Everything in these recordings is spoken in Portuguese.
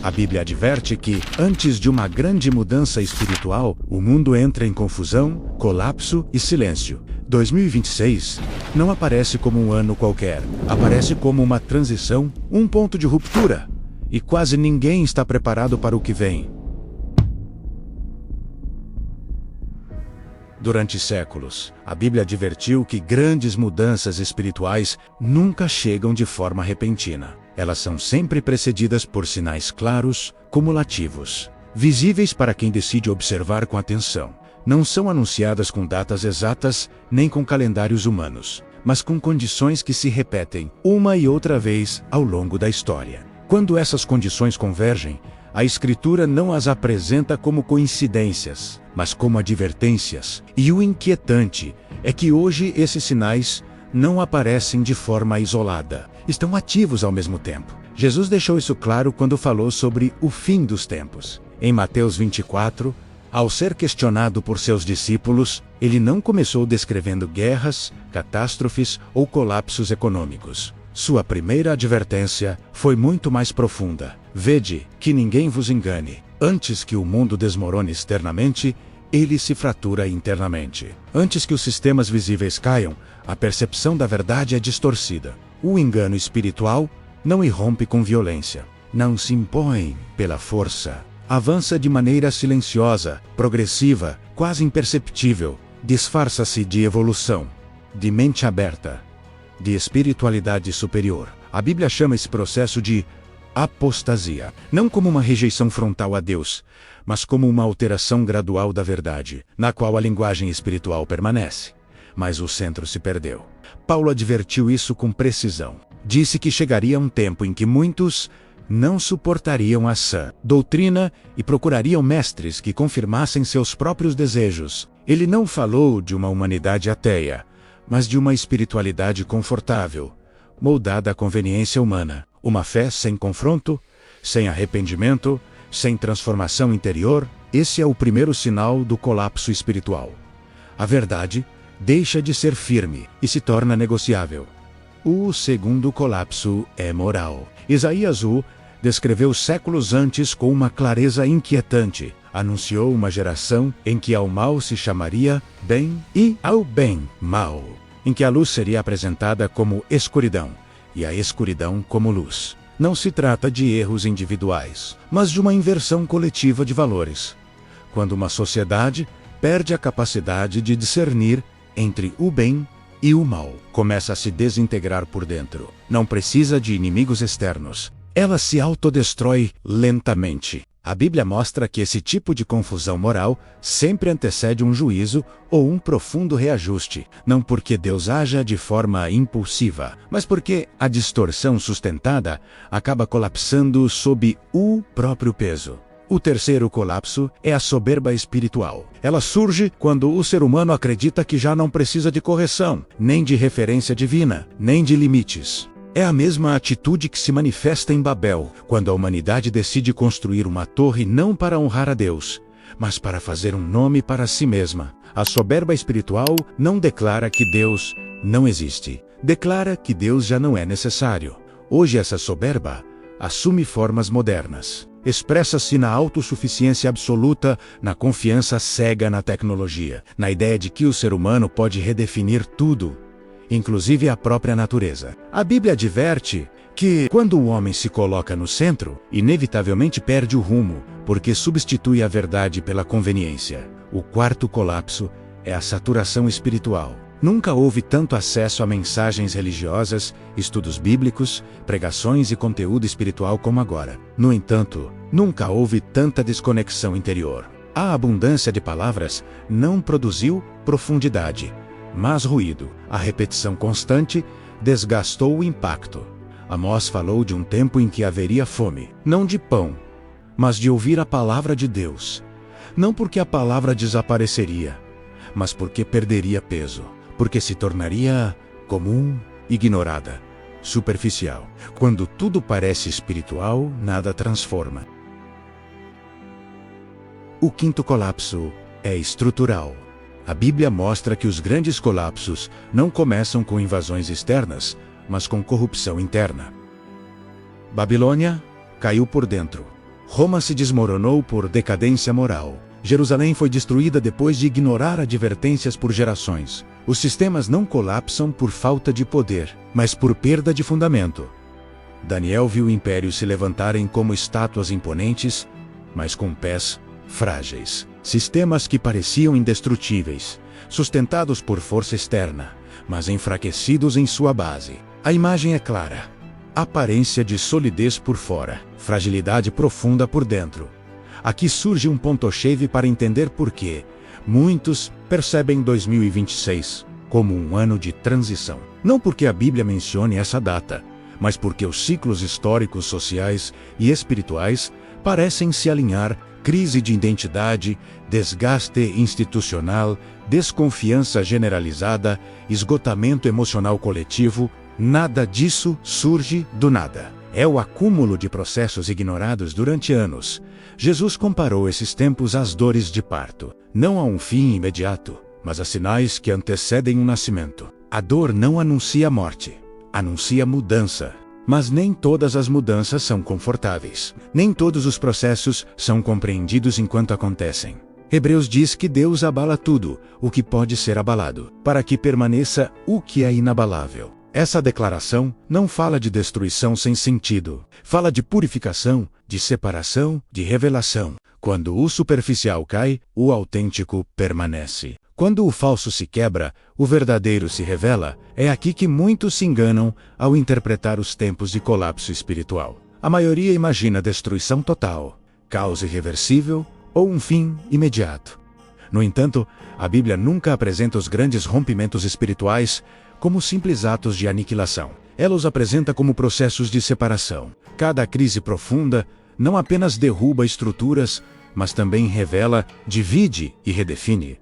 A Bíblia adverte que, antes de uma grande mudança espiritual, o mundo entra em confusão, colapso e silêncio. 2026 não aparece como um ano qualquer, aparece como uma transição, um ponto de ruptura. E quase ninguém está preparado para o que vem. Durante séculos, a Bíblia advertiu que grandes mudanças espirituais nunca chegam de forma repentina. Elas são sempre precedidas por sinais claros, cumulativos, visíveis para quem decide observar com atenção. Não são anunciadas com datas exatas, nem com calendários humanos, mas com condições que se repetem uma e outra vez ao longo da história. Quando essas condições convergem, a Escritura não as apresenta como coincidências, mas como advertências. E o inquietante é que hoje esses sinais não aparecem de forma isolada, estão ativos ao mesmo tempo. Jesus deixou isso claro quando falou sobre o fim dos tempos. Em Mateus 24, ao ser questionado por seus discípulos, ele não começou descrevendo guerras, catástrofes ou colapsos econômicos. Sua primeira advertência foi muito mais profunda. Vede que ninguém vos engane. Antes que o mundo desmorone externamente, ele se fratura internamente. Antes que os sistemas visíveis caiam, a percepção da verdade é distorcida. O engano espiritual não irrompe com violência, não se impõe pela força. Avança de maneira silenciosa, progressiva, quase imperceptível. Disfarça-se de evolução, de mente aberta, de espiritualidade superior. A Bíblia chama esse processo de apostasia, não como uma rejeição frontal a Deus, mas como uma alteração gradual da verdade, na qual a linguagem espiritual permanece, mas o centro se perdeu. Paulo advertiu isso com precisão. Disse que chegaria um tempo em que muitos não suportariam a sã doutrina e procurariam mestres que confirmassem seus próprios desejos. Ele não falou de uma humanidade ateia, mas de uma espiritualidade confortável, moldada à conveniência humana. Uma fé sem confronto, sem arrependimento, sem transformação interior. Esse é o primeiro sinal do colapso espiritual. A verdade deixa de ser firme e se torna negociável. O segundo colapso é moral. Isaías descreveu séculos antes com uma clareza inquietante. Anunciou uma geração em que ao mal se chamaria bem e ao bem mal, em que a luz seria apresentada como escuridão e a escuridão como luz. Não se trata de erros individuais, mas de uma inversão coletiva de valores. Quando uma sociedade perde a capacidade de discernir entre o bem e o mal, começa a se desintegrar por dentro. Não precisa de inimigos externos. Ela se autodestrói lentamente. A Bíblia mostra que esse tipo de confusão moral sempre antecede um juízo ou um profundo reajuste, não porque Deus haja de forma impulsiva, mas porque a distorção sustentada acaba colapsando sob o próprio peso. O terceiro colapso é a soberba espiritual. Ela surge quando o ser humano acredita que já não precisa de correção, nem de referência divina, nem de limites. É a mesma atitude que se manifesta em Babel, quando a humanidade decide construir uma torre não para honrar a Deus, mas para fazer um nome para si mesma. A soberba espiritual não declara que Deus não existe, declara que Deus já não é necessário. Hoje essa soberba assume formas modernas. Expressa-se na autossuficiência absoluta, na confiança cega na tecnologia, na ideia de que o ser humano pode redefinir tudo, inclusive a própria natureza. A Bíblia adverte que, quando o homem se coloca no centro, inevitavelmente perde o rumo, porque substitui a verdade pela conveniência. O quarto colapso é a saturação espiritual. Nunca houve tanto acesso a mensagens religiosas, estudos bíblicos, pregações e conteúdo espiritual como agora. No entanto, nunca houve tanta desconexão interior. A abundância de palavras não produziu profundidade, mas ruído. A repetição constante desgastou o impacto. Amós falou de um tempo em que haveria fome, não de pão, mas de ouvir a palavra de Deus. Não porque a palavra desapareceria, mas porque perderia peso, porque se tornaria comum, ignorada, superficial. Quando tudo parece espiritual, nada transforma. O quinto colapso é estrutural. A Bíblia mostra que os grandes colapsos não começam com invasões externas, mas com corrupção interna. Babilônia caiu por dentro. Roma se desmoronou por decadência moral. Jerusalém foi destruída depois de ignorar advertências por gerações. Os sistemas não colapsam por falta de poder, mas por perda de fundamento. Daniel viu impérios se levantarem como estátuas imponentes, mas com pés frágeis. Sistemas que pareciam indestrutíveis, sustentados por força externa, mas enfraquecidos em sua base. A imagem é clara. Aparência de solidez por fora, fragilidade profunda por dentro. Aqui surge um ponto-chave para entender por que muitos percebem 2026 como um ano de transição. Não porque a Bíblia mencione essa data, mas porque os ciclos históricos, sociais e espirituais parecem se alinhar. Crise de identidade, desgaste institucional, desconfiança generalizada, esgotamento emocional coletivo, nada disso surge do nada. É o acúmulo de processos ignorados durante anos. Jesus comparou esses tempos às dores de parto, não a um fim imediato, mas a sinais que antecedem um nascimento. A dor não anuncia morte, anuncia mudança. Mas nem todas as mudanças são confortáveis. Nem todos os processos são compreendidos enquanto acontecem. Hebreus diz que Deus abala tudo, o que pode ser abalado, para que permaneça o que é inabalável. Essa declaração não fala de destruição sem sentido. Fala de purificação, de separação, de revelação. Quando o superficial cai, o autêntico permanece. Quando o falso se quebra, o verdadeiro se revela. É aqui que muitos se enganam ao interpretar os tempos de colapso espiritual. A maioria imagina destruição total, caos irreversível ou um fim imediato. No entanto, a Bíblia nunca apresenta os grandes rompimentos espirituais como simples atos de aniquilação. Ela os apresenta como processos de separação. Cada crise profunda não apenas derruba estruturas, mas também revela, divide e redefine.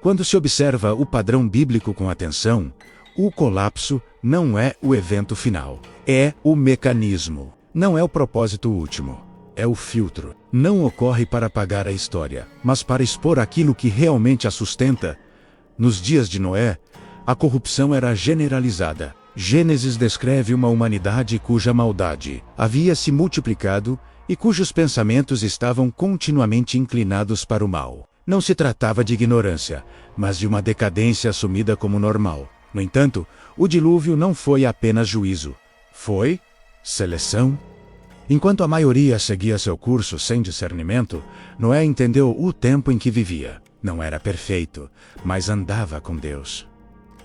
Quando se observa o padrão bíblico com atenção, o colapso não é o evento final, é o mecanismo. Não é o propósito último, é o filtro. Não ocorre para apagar a história, mas para expor aquilo que realmente a sustenta. Nos dias de Noé, a corrupção era generalizada. Gênesis descreve uma humanidade cuja maldade havia se multiplicado e cujos pensamentos estavam continuamente inclinados para o mal. Não se tratava de ignorância, mas de uma decadência assumida como normal. No entanto, o dilúvio não foi apenas juízo. Foi seleção. Enquanto a maioria seguia seu curso sem discernimento, Noé entendeu o tempo em que vivia. Não era perfeito, mas andava com Deus.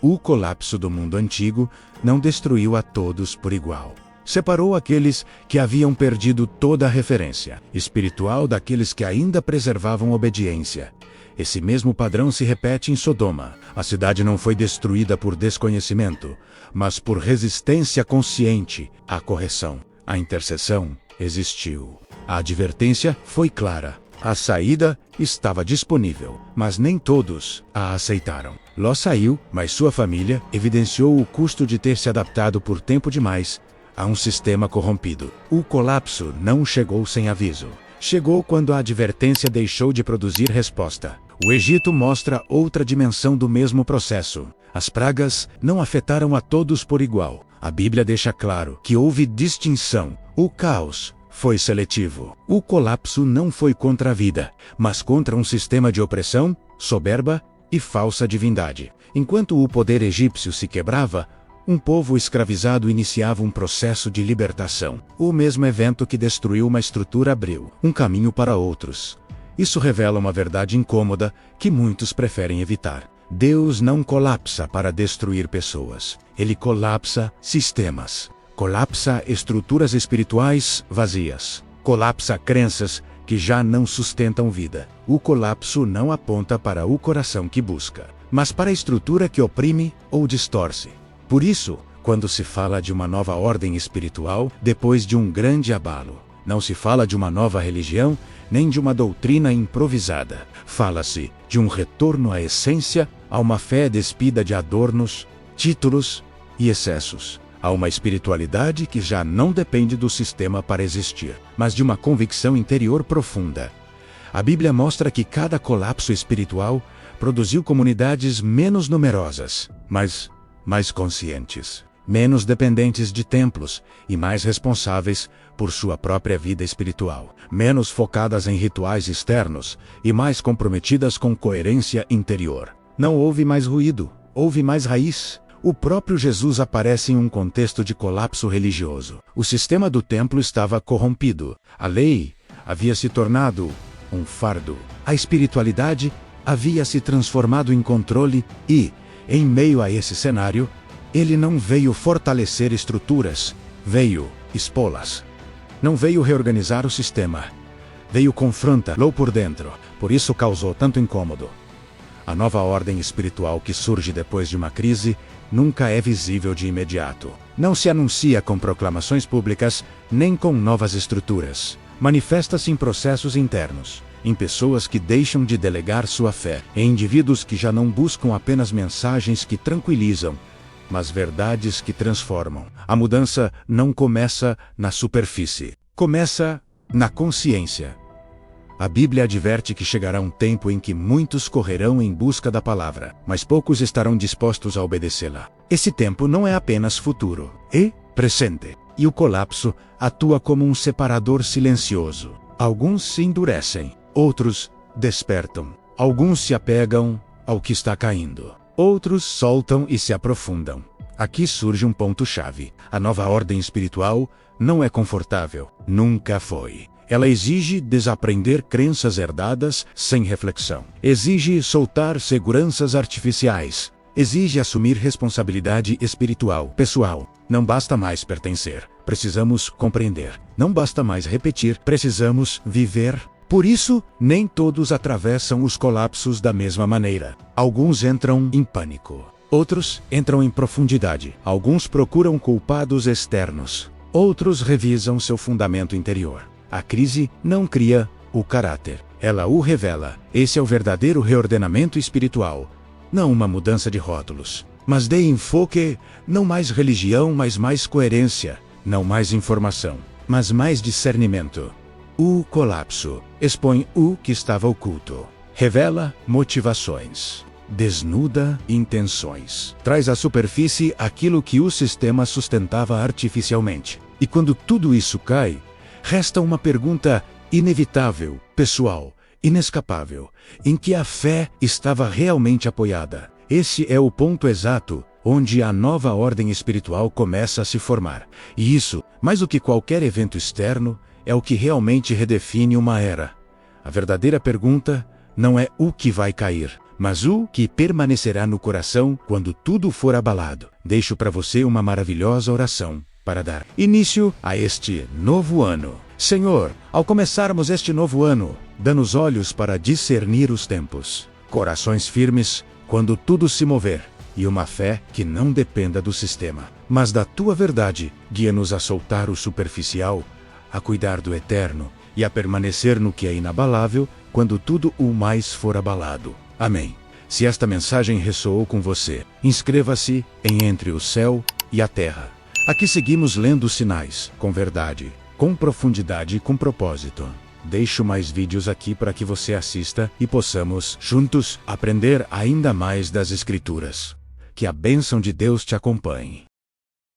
O colapso do mundo antigo não destruiu a todos por igual. Separou aqueles que haviam perdido toda a referência espiritual daqueles que ainda preservavam obediência. Esse mesmo padrão se repete em Sodoma. A cidade não foi destruída por desconhecimento, mas por resistência consciente à correção. A intercessão existiu. A advertência foi clara. A saída estava disponível, mas nem todos a aceitaram. Ló saiu, mas sua família evidenciou o custo de ter se adaptado por tempo demais a um sistema corrompido. O colapso não chegou sem aviso. Chegou quando a advertência deixou de produzir resposta. O Egito mostra outra dimensão do mesmo processo. As pragas não afetaram a todos por igual. A Bíblia deixa claro que houve distinção. O caos foi seletivo. O colapso não foi contra a vida, mas contra um sistema de opressão, soberba e falsa divindade. Enquanto o poder egípcio se quebrava, um povo escravizado iniciava um processo de libertação. O mesmo evento que destruiu uma estrutura abriu um caminho para outros. Isso revela uma verdade incômoda que muitos preferem evitar. Deus não colapsa para destruir pessoas. Ele colapsa sistemas. Colapsa estruturas espirituais vazias. Colapsa crenças que já não sustentam vida. O colapso não aponta para o coração que busca, mas para a estrutura que oprime ou distorce. Por isso, quando se fala de uma nova ordem espiritual, depois de um grande abalo, não se fala de uma nova religião, nem de uma doutrina improvisada. Fala-se de um retorno à essência, a uma fé despida de adornos, títulos e excessos. A uma espiritualidade que já não depende do sistema para existir, mas de uma convicção interior profunda. A Bíblia mostra que cada colapso espiritual produziu comunidades menos numerosas, mas mais conscientes. menos dependentes de templos e mais responsáveis por sua própria vida espiritual, menos focadas em rituais externos e mais comprometidas com coerência interior. Não houve mais ruído, houve mais raiz. O próprio Jesus aparece em um contexto de colapso religioso. O sistema do templo estava corrompido. A lei havia se tornado um fardo. A espiritualidade havia se transformado em controle e, em meio a esse cenário, ele não veio fortalecer estruturas, veio expô-las. Não veio reorganizar o sistema, veio confrontá-lo por dentro. Por isso causou tanto incômodo. A nova ordem espiritual que surge depois de uma crise nunca é visível de imediato. Não se anuncia com proclamações públicas, nem com novas estruturas. Manifesta-se em processos internos, em pessoas que deixam de delegar sua fé, em indivíduos que já não buscam apenas mensagens que tranquilizam, mas verdades que transformam. A mudança não começa na superfície, começa na consciência. A Bíblia adverte que chegará um tempo em que muitos correrão em busca da palavra, mas poucos estarão dispostos a obedecê-la. Esse tempo não é apenas futuro, é presente. E o colapso atua como um separador silencioso. Alguns se endurecem, outros despertam. Alguns se apegam ao que está caindo. Outros soltam e se aprofundam. Aqui surge um ponto-chave. A nova ordem espiritual não é confortável. Nunca foi. Ela exige desaprender crenças herdadas sem reflexão. Exige soltar seguranças artificiais. Exige assumir responsabilidade espiritual, pessoal. Não basta mais pertencer. Precisamos compreender. Não basta mais repetir. Precisamos viver. Por isso, nem todos atravessam os colapsos da mesma maneira. Alguns entram em pânico. Outros entram em profundidade. Alguns procuram culpados externos. Outros revisam seu fundamento interior. A crise não cria o caráter. Ela o revela. Esse é o verdadeiro reordenamento espiritual. Não uma mudança de rótulos, mas de enfoque. Não mais religião, mas mais coerência. Não mais informação, mas mais discernimento. O colapso expõe o que estava oculto. Revela motivações. Desnuda intenções. Traz à superfície aquilo que o sistema sustentava artificialmente. E quando tudo isso cai, resta uma pergunta inevitável, pessoal, inescapável, em que a fé estava realmente apoiada. Esse é o ponto exato onde a nova ordem espiritual começa a se formar. E isso, mais do que qualquer evento externo, é o que realmente redefine uma era. A verdadeira pergunta não é o que vai cair, mas o que permanecerá no coração quando tudo for abalado. Deixo para você uma maravilhosa oração para dar início a este novo ano. Senhor, ao começarmos este novo ano, dá-nos olhos para discernir os tempos, corações firmes quando tudo se mover, e uma fé que não dependa do sistema, mas da tua verdade. Guia-nos a soltar o superficial, a cuidar do eterno e a permanecer no que é inabalável quando tudo o mais for abalado. Amém. Se esta mensagem ressoou com você, inscreva-se em Entre o Céu e a Terra. Aqui seguimos lendo sinais, com verdade, com profundidade e com propósito. Deixo mais vídeos aqui para que você assista e possamos, juntos, aprender ainda mais das Escrituras. Que a bênção de Deus te acompanhe.